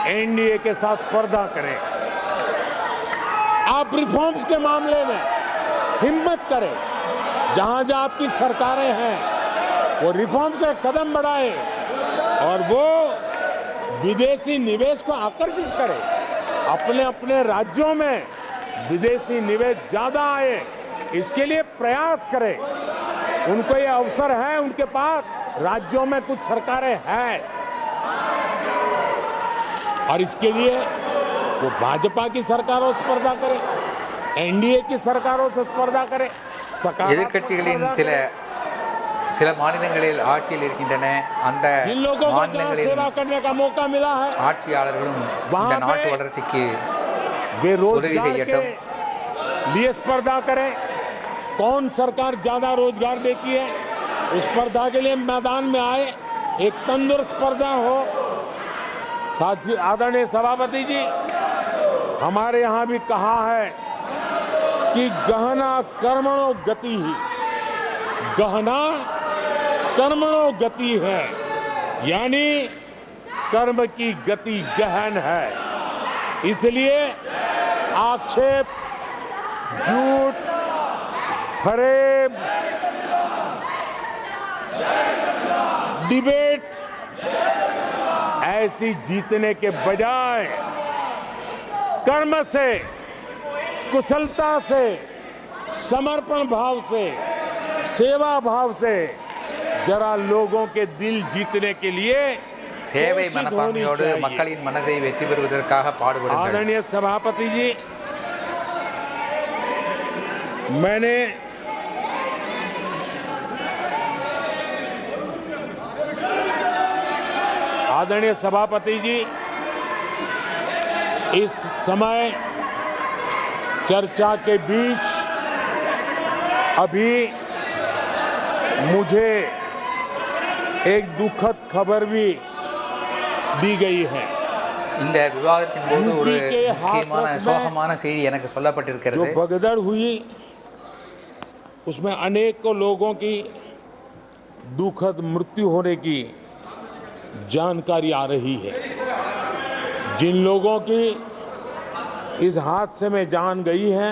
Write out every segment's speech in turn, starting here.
NDA के साथ स्पर्धा करें। आप रिफॉर्म्स के मामले में हिम्मत करें। जहां जहां आपकी सरकारें हैं वो रिफॉर्म से कदम बढ़ाए और वो विदेशी निवेश को आकर्षित करे। अपने अपने राज्यों में विदेशी निवेश ज्यादा आए, इसके लिए प्रयास करें। उनको ये अवसर है, उनके पास राज्यों में कुछ सरकारें हैं और इसके लिए वो भाजपा की सरकारों से स्पर्धा करें, एनडीए की सरकारों से स्पर्धा करें। எதிர்க்கட்சிகளின் சில மாநிலங்களில் ஆட்சியில் இருக்கின்றன. அந்த மாநிலங்களில் सेवा करने का मौका मिला है, ஆட்சியாளர்களும் இந்த நாட்டு வளர்ச்சிக்கு वे உதவி रोजगार செய்யட்டும். के लिए स्पर्धा करें। कौन सरकार ज्यादा रोजगार देती है, उस स्पर्धा के लिए मैदान में आए, एक तंदुरुस्त स्पर्धा हो। साथी आदरणीय सभापति जी, हमारे यहाँ भी कहा है कि गहना कर्मणो गति ही, गहना कर्मणो गति है, यानी कर्म की गति गहन है। इसलिए आक्षेप, झूठ, फरेब, डिबेट ऐसी जीतने के बजाय कर्म से, कुशलता से, समर्पण भाव से, सेवा भाव से जरा लोगों के दिल जीतने के लिए சேவை மனப்பான்மையோடு மக்களின் மனதை வெற்றி பெறுவதற்காக பாடுபடுங்கள். आदरणीय सभापति जी, मैंने आदरणीय सभापति जी, इस समय चर्चा के बीच अभी मुझे एक दुखद खबर भी दी गई है। இந்த விவாதத்தின் போது ஒரு முக்கியமான சோகமான செய்தி எனக்கு சொல்லப்பட்டிருக்கிறது. जो भगदड़ हुई उसमें अनेकों लोगों की दुखद मृत्यु होने की जानकारी आ रही है। जिन लोगों की इस हादसे में जान गई है,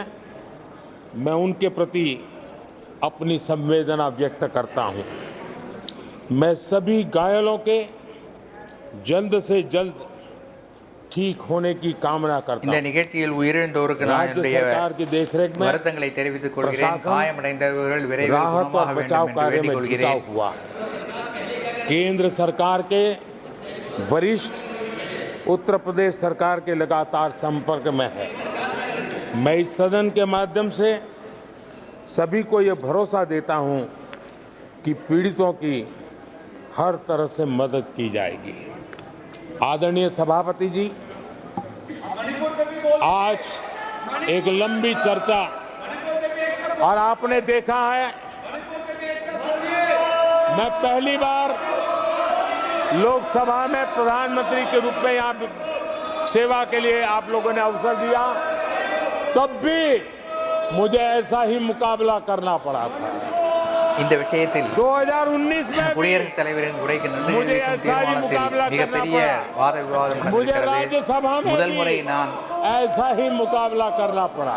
मैं उनके प्रति अपनी संवेदना व्यक्त करता हूं। मैं सभी घायलों के जल्द से जल्द ठीक होने की कामना करता இந்த हूं। நிகழ்ச்சியில் உயிரிழந்தோருக்கு நான் राज्य என்னுடைய सरकार की देखरेख में வருத்தங்களை தெரிவித்துக் கொள்கிறேன். காயமடைந்தவர்கள் விரைவில் राहत குணமாக और வேண்டும் बचाव என்று कार्य வேண்டிக் में जुटा கொள்கிறேன். हुआ केंद्र सरकार के वरिष्ठ उत्तर प्रदेश सरकार के लगातार संपर्क में है। मैं इस सदन के माध्यम से सभी को यह भरोसा देता हूं कि पीड़ितों की हर तरह से मदद की जाएगी। आदरणीय सभापति जी, आज एक लंबी चर्चा और आपने देखा है, मैं पहली बार लोकसभा में प्रधानमंत्री के रूप में यहाँ सेवा के लिए आप लोगों ने अवसर दिया, तब भी मुझे ऐसा ही मुकाबला करना पड़ा था। இந்த விஷயத்தில் 2019 में குடியரசுத் தலைவரின் உரைக்கு நன்றி मुझे தெரிவிக்கும் ऐसा ही தீர்மானத்தில் मुकाबला மிகப்பெரிய करना पड़ा। வாத விவாதம் मुझे நடந்திருக்கிறது. राज्यसभा में முதல் முறை भी நான் ऐसा ही मुकाबला करना पड़ा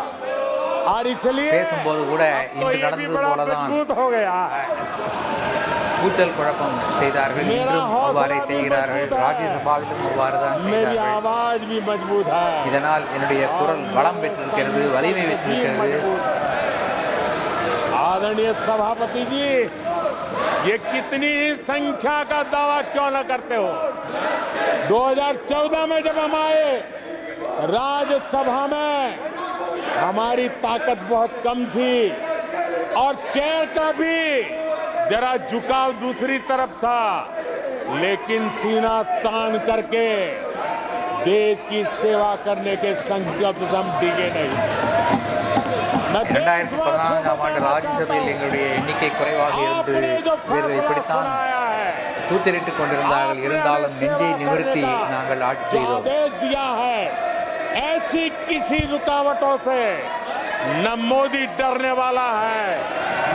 और इसलिए பேசும்போது கூட अब तो இன்று ये भी நடந்தது बड़ा போலதான் मजबूत हो गया है। கூச்சல் குழப்பம் செய்தார்கள். मेरा இன்றும் हौसला அவ்வாறே भी செய்கிறார்கள். मजबूत है। ராஜ்யசபாவிலும் அவ்வாறு தான் मेरी செய்தார்கள். आवाज भी मजबूत है। இதனால் என்னுடைய குரல் பலம் பெற்றிருக்கிறது, வலிமை பெற்றிருக்கிறது. आदरणीय सभापति जी, ये कितनी ही संख्या का दावा क्यों न करते हो, 2014 में जब हम आए राज्यसभा में हमारी ताकत बहुत कम थी और चेयर का भी जरा झुकाव दूसरी तरफ था, लेकिन सीना तान करके देश की सेवा करने के संकल्प से हम डिगे नहीं। 2014ஆம் ஆண்டு ராஜ்யசபையில் எங்களுடைய எண்ணிக்கை குறைவாக இருந்தது. இவர்கள் இப்படித்தான் கூச்சலிட்டுக் கொண்டிருந்தார்கள். இருந்தாலும் நெஞ்சை நிமிர்த்தி நாங்கள் ஆட்சி செய்தோம். दिया है, ऐसी किसी रुकावटों से न मोदी डरने वाला है,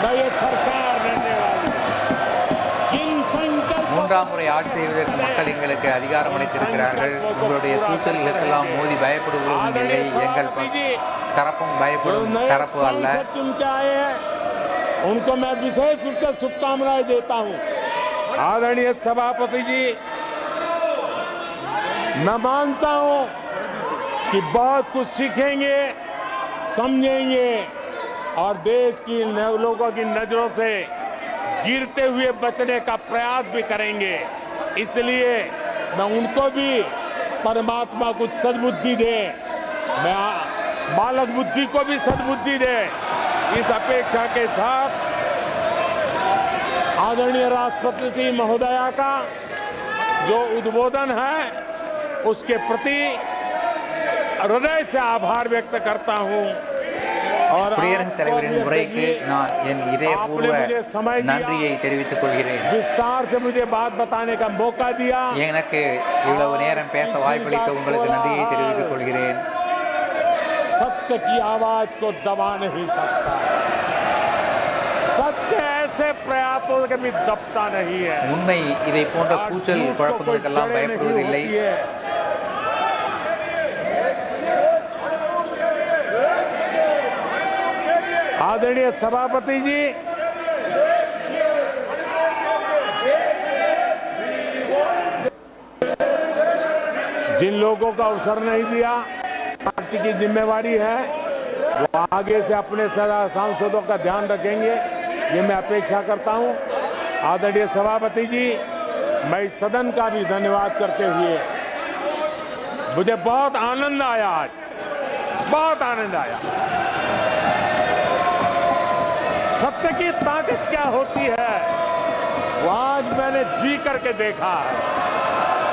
न ये सरकार डरने वाली है। जिन संकल्प மூன்றாம் முறை ஆட்சி செய்வதற்கு மக்கள் எங்களுக்கு அதிகாரம் அளித்திருக்கிறார்கள். உங்களுடைய கூட்டல்களுக்கெல்லாம் மோதி பயப்படுவதும் இல்லை. எங்கள் தரப்பும் பயப்படும் தரப்பு அல்ல. उनको मैं विशेष रूप से शुभकामनाएं देता हूं। आदरणीय सभापति जी, मैं मानता हूं कि बहुत कुछ सीखेंगे, समझेंगे और देश की लोगों की नजरों से गिरते हुए बचने का प्रयास भी करेंगे। इसलिए मैं उनको भी परमात्मा कुछ सद्बुद्धि दे, मैं बालक बुद्धि को भी सद्बुद्धि दे, इस अपेक्षा के साथ आदरणीय राष्ट्रपति महोदया का जो उद्बोधन है उसके प्रति हृदय से आभार व्यक्त करता हूं। और குடியரசுத் தலைவரின் உரைக்கு நான் என் இதயபூர்வ நன்றியை தெரிவித்துக் கொள்கிறேன். विस्तार से मुझे बात बताने का मौका दिया, எனக்கு இவ்வளவு நேரம் பேச வாய்ப்பளித்த உங்களுக்கு நன்றியை தெரிவித்துக் கொள்கிறேன். सत्य की आवाज को दबा नहीं सकता, सत्य ऐसे प्रयासों से कभी दबता नहीं है. உண்மை இதை போன்ற கூச்சல் குழப்பங்களுக்கெல்லாம் பயப்படுவதில்லை. आदरणीय सभापति जी, जिन लोगों को अवसर नहीं दिया, पार्टी की जिम्मेवारी है, वो आगे से अपने सांसदों का ध्यान रखेंगे, ये मैं अपेक्षा करता हूं. आदरणीय सभापति जी, मैं इस सदन का भी धन्यवाद करते हुए मुझे बहुत आनंद आया, आज बहुत आनंद आया. सत्य की ताकत क्या होती है वो आज मैंने जी करके देखा है.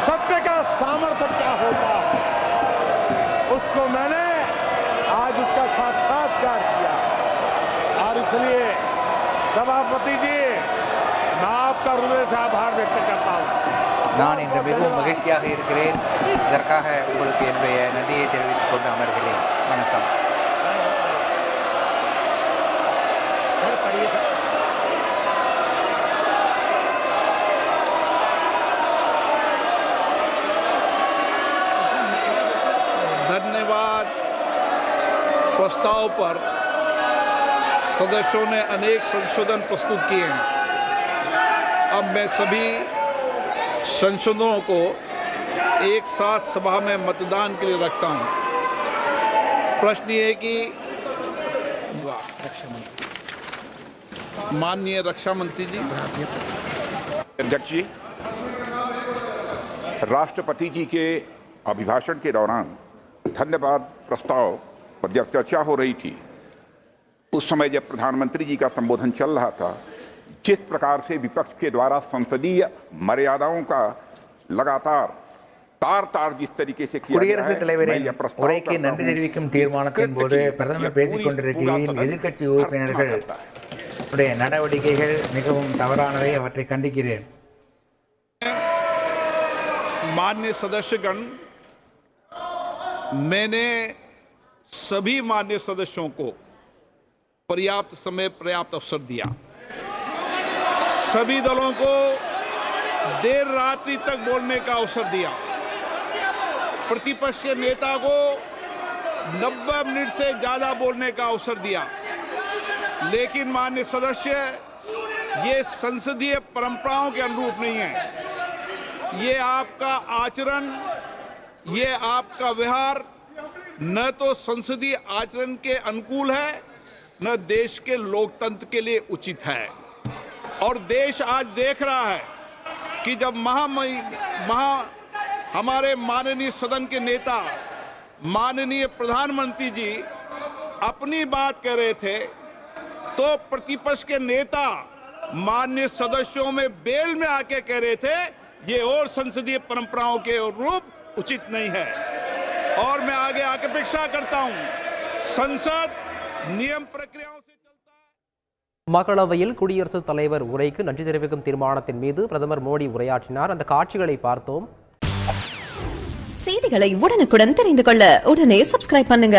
सत्य का सामर्थ्य क्या होता है उसको मैंने आज उसका साक्षात्कार किया. और इसलिए सभापति जी, मैं आपका हृदय से आभार व्यक्त करता हूं. நான் இன்று மிகவும் மகிழ்ச்சியாக இருக்கிறேன். இதற்காக உங்களுக்கு என்னுடைய நன்றியை தெரிவித்துக் கொண்டு அமர்கிறேன். வணக்கம். धन्यवाद. प्रस्ताव पर सदस्यों ने अनेक संशोधन प्रस्तुत किए हैं. अब मैं सभी संशोधनों को एक साथ सभा में मतदान के लिए रखता हूं. प्रश्न ये है कि माननीय रक्षा मंत्री जी. अध्यक्ष जी, राष्ट्रपति जी के अभिभाषण के दौरान धन्यवाद प्रस्ताव पर जब चर्चा हो रही थी, उस समय जब प्रधानमंत्री जी का संबोधन चल रहा था, जिस प्रकार से विपक्ष के द्वारा संसदीय मर्यादाओं का लगातार तार जिस तरीके से किया குடியரசுத் தலைவரின் உரைக்கு நன்றி தெரிவிக்கும் தீர்மானத்தின் போது பிரதமர் பேசிக் கொண்டிருக்கையில் எதிர்க்கட்சி உறுப்பினர்கள் நடவடிக்கைகள் மிகவும் தவறானவை, அவற்றை கண்டிக்கிறேன். माननीय सदस्यगण, मैंने सभी माननीय सदस्यों को पर्याप्त समय, पर्याप्त अवसर दिया. सभी दलों को देर रात्रि तक बोलने का अवसर दिया. प्रतिपक्ष के नेता को 90 मिनट से ज्यादा बोलने का अवसर दिया. लेकिन माननीय सदस्य, ये संसदीय परंपराओं के अनुरूप नहीं है. ये आपका आचरण, ये आपका व्यवहार न तो संसदीय आचरण के अनुकूल है, न देश के लोकतंत्र के लिए उचित है. और देश आज देख रहा है कि जब हमारे माननीय सदन के नेता, माननीय प्रधानमंत्री जी अपनी बात कर रहे थे, तो प्रतिपक्ष के नेता माननीय सदस्यों में बेल में आके कह रहे थे ये और संसदीय परंपराओं के रूप उचित नहीं है. और मैं आगे आके अपेक्षा करता हूं, संसद नियम प्रक्रियाओं से चलता है. மக்களவையில் குடியரசுத் தலைவர் உரைக்கு நன்றி தெரிவிக்கும் தீர்மானத்தின் மீது பிரதமர் மோடி உரையாற்றினார். அந்த காட்சிகளை பார்த்தோம். செய்திகளை உடனுக்குடன் தெரிந்து கொள்ள உடனே சப்ஸ்கிரைப் பண்ணுங்க.